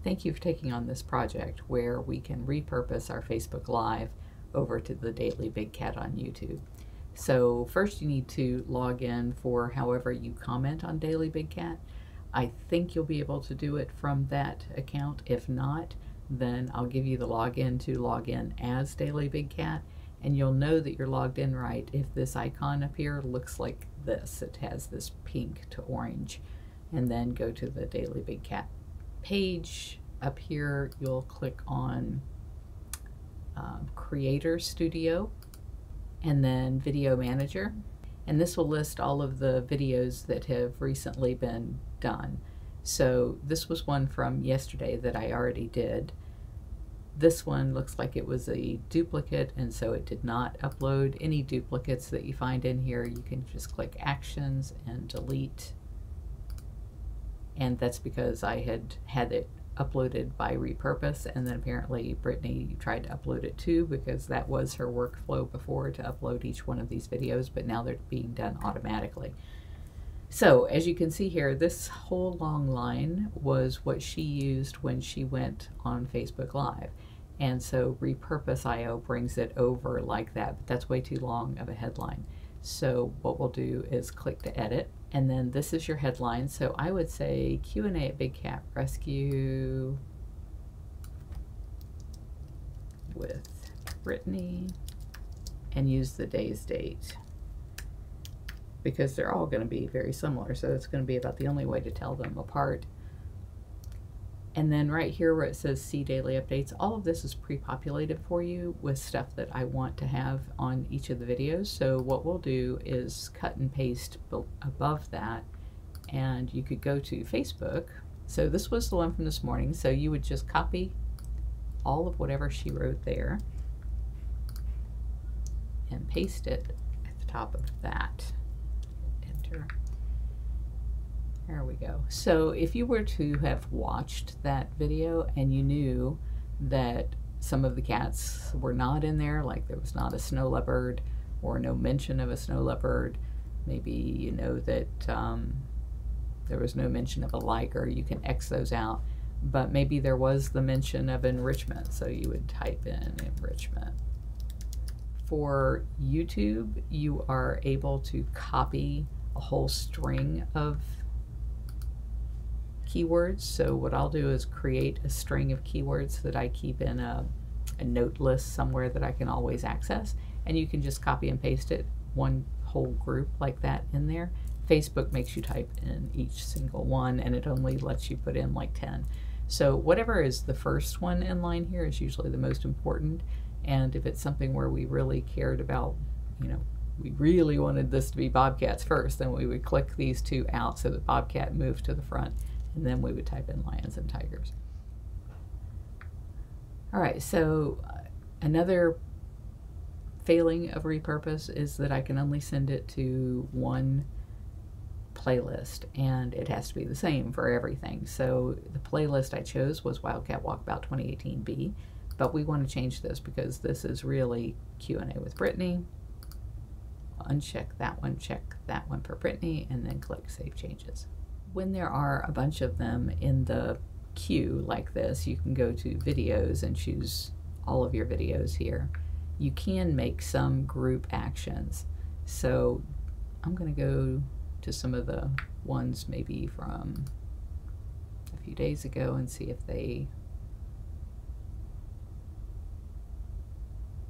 Thank you for taking on this project where we can repurpose our Facebook Live over to the Daily Big Cat on YouTube. So first you need to log in for however you comment on Daily Big Cat. I think you'll be able to do it from that account. If not, then I'll give you the login to log in as Daily Big Cat, and you'll know that you're logged in right if this icon up here looks like this. It has this pink to orange. And then go to the Daily Big Cat page. Up here you'll click on Creator Studio and then Video Manager, and this will list all of the videos that have recently been done. So this was one from yesterday that I already did. This one looks like it was a duplicate, and so it did not upload. Any duplicates that you find in here, you can just click Actions and Delete. And that's because I had it uploaded by repurpose, and then apparently Brittany tried to upload it too, because that was her workflow before, to upload each one of these videos, but now they're being done automatically. So as you can see here, this whole long line was what she used when she went on Facebook Live. And so Repurpose.io brings it over like that, but that's way too long of a headline. So what we'll do is click to edit, and then this is your headline. So I would say Q&A at Big Cat Rescue with Brittany, and use the day's date, because they're all going to be very similar. So it's going to be about the only way to tell them apart. And then right here where it says see daily updates, all of this is pre-populated for you with stuff that I want to have on each of the videos. So what we'll do is cut and paste above that, and you could go to Facebook. So this was the one from this morning. So you would just copy all of whatever she wrote there and paste it at the top of that. Enter. There we go. So if you were to have watched that video and you knew that some of the cats were not in there, like there was not a snow leopard or no mention of a snow leopard, maybe you know that there was no mention of a liger, you can X those out, but maybe there was the mention of enrichment, so you would type in enrichment. For YouTube, you are able to copy a whole string of keywords. So what I'll do is create a string of keywords that I keep in a note list somewhere that I can always access, and you can just copy and paste it, one whole group like that in there. Facebook makes you type in each single one, and it only lets you put in like 10. So whatever is the first one in line here is usually the most important, and if it's something where we really cared about, you know, we really wanted this to be bobcats first, then we would click these two out so that bobcat moved to the front, and then we would type in lions and tigers. All right, so another failing of repurpose is that I can only send it to one playlist, and it has to be the same for everything. So the playlist I chose was Wildcat Walkabout 2018B, but we want to change this because this is really Q&A with Brittany. Uncheck that one, check that one for Brittany, and then click Save Changes. When there are a bunch of them in the queue like this, you can go to videos and choose all of your videos here. You can make some group actions. So I'm going to go to some of the ones maybe from a few days ago and see if they,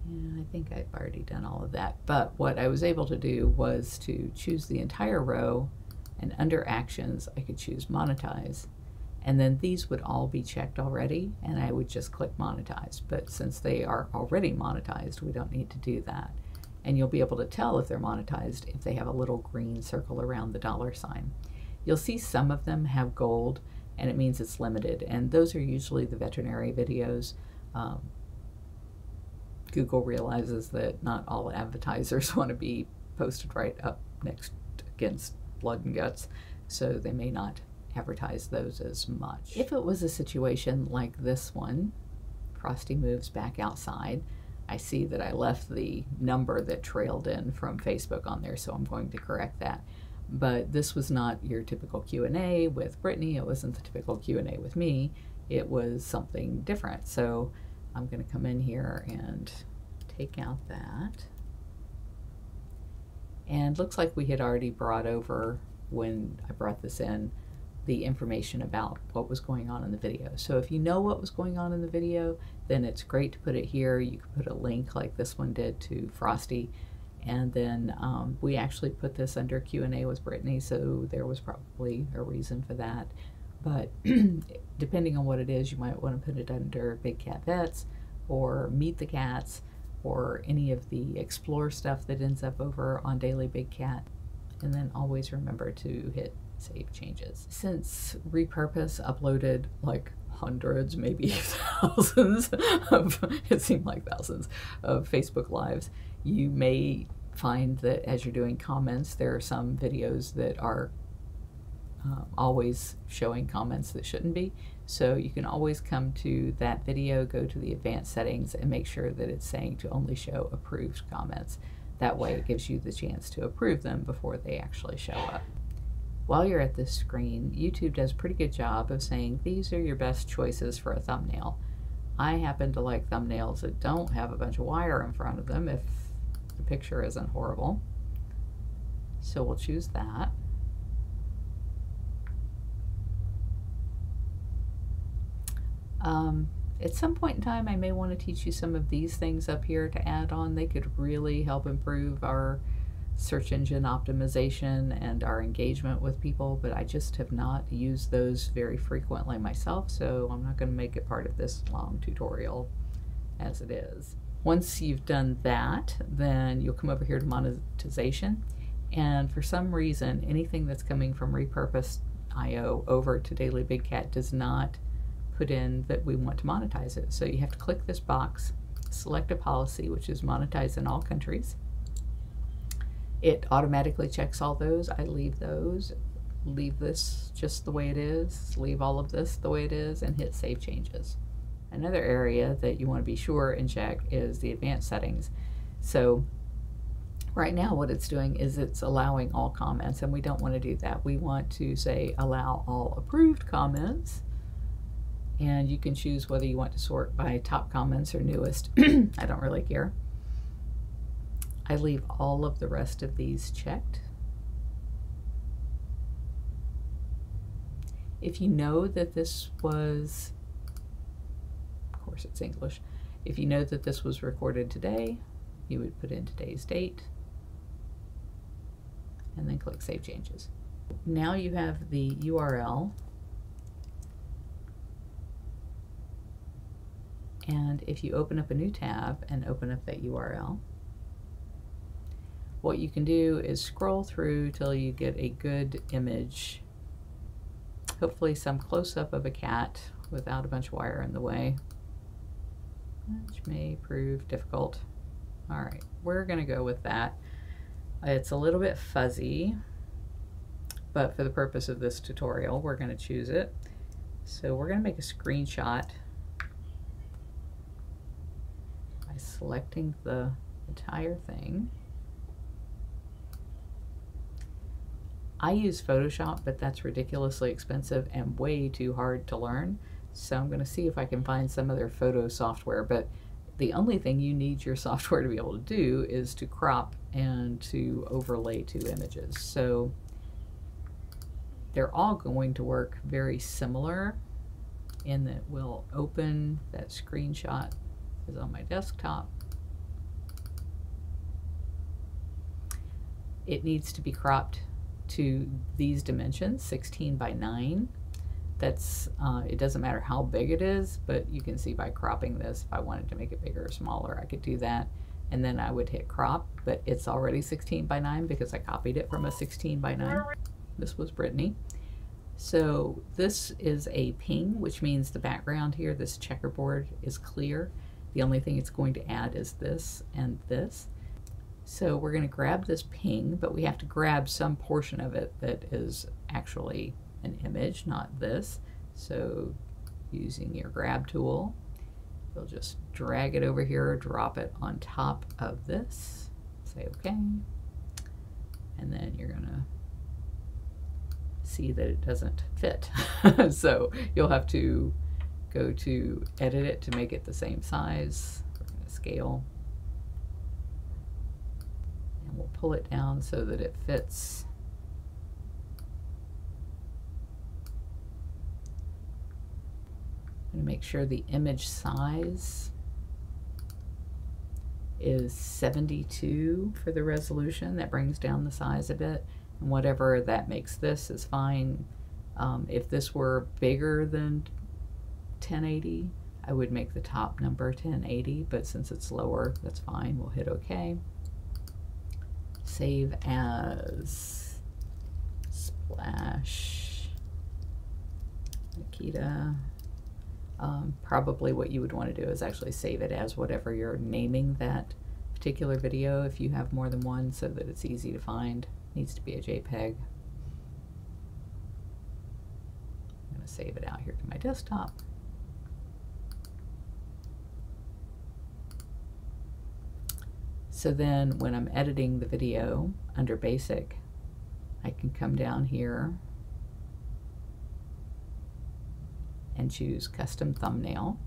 yeah, I think I've already done all of that. But what I was able to do was to choose the entire row, and under actions I could choose monetize, and then these would all be checked already, and I would just click monetize. But since they are already monetized, we don't need to do that. And you'll be able to tell if they're monetized if they have a little green circle around the $sign. You'll see some of them have gold, and it means it's limited, and those are usually the veterinary videos. Google realizes that not all advertisers want to be posted right up next against blood and guts, so they may not advertise those as much. If it was a situation like this one, Frosty moves back outside, I see that I left the number that trailed in from Facebook on there, so I'm going to correct that. But this was not your typical Q&A with Brittany, it wasn't the typical Q&A with me. it was something different. So I'm going to come in here and take out that. And looks like we had already brought over, when I brought this in, the information about what was going on in the video. So if you know what was going on in the video, then it's great to put it here. You can put a link like this one did to Frosty. And then we actually put this under Q&A with Brittany, so there was probably a reason for that. But depending on what it is, you might want to put it under Big Cat Vets or Meet the Cats or any of the Explore stuff that ends up over on Daily Big Cat. And then always remember to hit Save Changes. Since Repurpose uploaded like hundreds, maybe thousands of, it seemed like thousands of Facebook Lives, you may find that as you're doing comments, there are some videos that are always showing comments that shouldn't be. So you can always come to that video, go to the advanced settings, and make sure that it's saying to only show approved comments. That way it gives you the chance to approve them before they actually show up. While you're at this screen, YouTube does a pretty good job of saying these are your best choices for a thumbnail. I happen to like thumbnails that don't have a bunch of wire in front of them if the picture isn't horrible. So we'll choose that. At some point in time, I may want to teach you some of these things up here to add on. They could really help improve our search engine optimization and our engagement with people, but I just have not used those very frequently myself, so I'm not going to make it part of this long tutorial as it is. Once you've done that, then you'll come over here to monetization, and for some reason, anything that's coming from Repurpose.io over to Daily Big Cat does not put in that we want to monetize it. So you have to click this box, select a policy, which is monetize in all countries. It automatically checks all those. I leave those, leave this just the way it is, leave all of this the way it is, and hit Save Changes. Another area that you want to be sure and check is the advanced settings. So right now what it's doing is it's allowing all comments, and we don't want to do that. We want to say allow all approved comments, and you can choose whether you want to sort by top comments or newest. I don't really care. I leave all of the rest of these checked. If you know that this was, of course it's English, if you know that this was recorded today, you would put in today's date and then click Save Changes. Now you have the URL, and if you open up a new tab and open up that URL, what you can do is scroll through till you get a good image, hopefully some close-up of a cat without a bunch of wire in the way, which may prove difficult. All right, we're gonna go with that. It's a little bit fuzzy, but for the purpose of this tutorial, we're gonna choose it. So we're gonna make a screenshot by selecting the entire thing. I use Photoshop, but that's ridiculously expensive and way too hard to learn. So I'm going to see if I can find some other photo software, but the only thing you need your software to be able to do is to crop and to overlay two images. So they're all going to work very similar in that we'll open that screenshot is on my desktop. It needs to be cropped to these dimensions, 16 by 9. That's it doesn't matter how big it is, but you can see by cropping this, if I wanted to make it bigger or smaller, I could do that, and then I would hit crop, but it's already 16 by 9 because I copied it from a 16 by 9. This was Brittany. So this is a ping, which means the background here, this checkerboard, is clear. The only thing it's going to add is this and this. So we're going to grab this ping, but we have to grab some portion of it that is actually an image, not this. So using your grab tool, you'll just drag it over here, drop it on top of this, say okay, and then you're going to see that it doesn't fit. So you'll have to go to edit it to make it the same size. We're going to scale. And we'll pull it down so that it fits. I'm going to make sure the image size is 72 for the resolution. That brings down the size a bit. And whatever that makes this is fine. If this were bigger than 1080, I would make the top number 1080, but since it's lower, that's fine. We'll hit OK. Save as Splash Nikita. Probably what you would want to do is actually save it as whatever you're naming that particular video if you have more than one, so that it's easy to find. Needs to be a JPEG. I'm going to save it out here to my desktop. So then when I'm editing the video under Basic, I can come down here and choose Custom Thumbnail.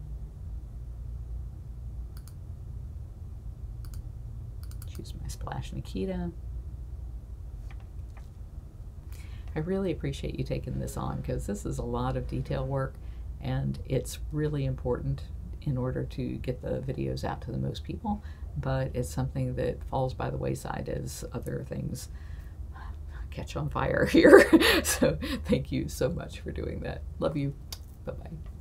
Choose my Splash Nikita. I really appreciate you taking this on, because this is a lot of detail work, and it's really important in order to get the videos out to the most people, but it's something that falls by the wayside as other things catch on fire here. So thank you so much for doing that. Love you. Bye-bye.